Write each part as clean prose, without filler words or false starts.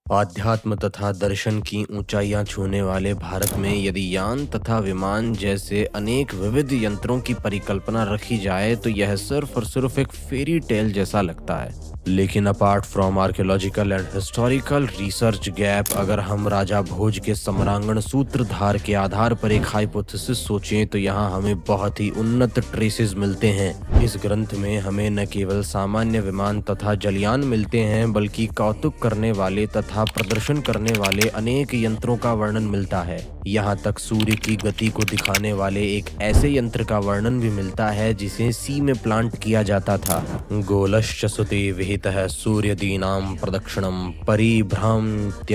आध्यात्म तथा दर्शन की ऊंचाइयां छूने वाले भारत में यदि यान तथा विमान जैसे अनेक विविध यंत्रों की परिकल्पना रखी जाए तो यह सिर्फ और सिर्फ एक फेरी टेल जैसा लगता है। लेकिन apart from archaeological and historical research gap, अगर हम राजा भोज के सम्रांगण सूत्रधार के आधार पर एक हाइपोथेसिस सोचें तो यहाँ हमें बहुत ही उन्नत ट्रेसेस मिलते हैं। इस ग्रंथ में हमें न केवल सामान्य विमान तथा जलयान मिलते हैं, बल्कि कौतुक करने वाले तथा प्रदर्शन करने वाले अनेक यंत्रों का वर्णन मिलता है। यहाँ तक सूर्य की गति को दिखाने वाले एक ऐसे यंत्र का वर्णन भी मिलता है जिसे सी में प्लांट किया जाता था। गोलश्चसुते विहितः सूर्यदीनां प्रदक्षिणं परिभ्रांत्यहोरात्रं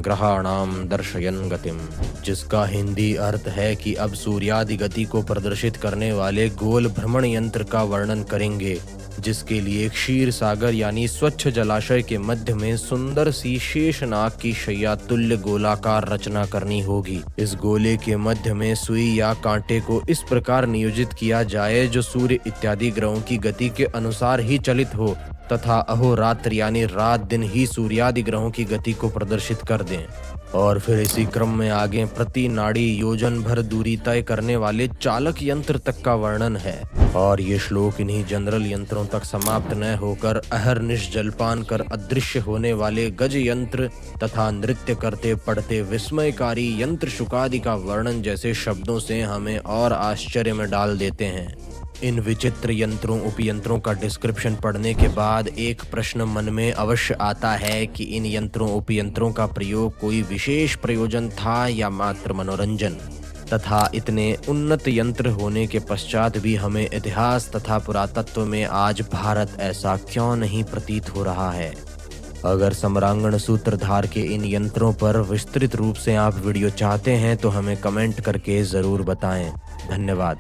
ग्रहाणाम दर्शयन् गतिम, जिसका हिंदी अर्थ है कि अब सूर्यादि गति को प्रदर्शित करने वाले गोल भ्रमण यंत्र का वर्णन करेंगे, जिसके लिए क्षीर सागर यानी स्वच्छ जलाशय के मध्य में सुंदर सी शेषनाग की शैया तुल्य गोलाकार रचना करनी होगी। इस गोले के मध्य में सुई या कांटे को इस प्रकार नियोजित किया जाए जो सूर्य इत्यादि ग्रहों की गति के अनुसार ही चलित हो तथा अहोरात्र यानी रात दिन ही सूर्यादि ग्रहों की गति को प्रदर्शित कर दें। और फिर इसी क्रम में आगे प्रति नाड़ी योजन भर दूरी तय करने वाले चालक यंत्र तक का वर्णन है। और ये श्लोक इन्हीं जनरल यंत्रों तक समाप्त न होकर अहर्निश जलपान कर अदृश्य होने वाले गज यंत्र तथा नृत्य करते पढ़ते विस्मयकारी यंत्र शुकादि का वर्णन जैसे शब्दों से हमें और आश्चर्य में डाल देते हैं। इन विचित्र यंत्रों उपयंत्रों का डिस्क्रिप्शन पढ़ने के बाद एक प्रश्न मन में अवश्य आता है कि इन यंत्रों उपयंत्रों का प्रयोग कोई विशेष प्रयोजन था या मात्र मनोरंजन, तथा इतने उन्नत यंत्र होने के पश्चात भी हमें इतिहास तथा पुरातत्व में आज भारत ऐसा क्यों नहीं प्रतीत हो रहा है। अगर सम्रांगण सूत्रधार के इन यंत्रों पर विस्तृत रूप से आप वीडियो चाहते हैं तो हमें कमेंट करके ज़रूर बताएं। धन्यवाद।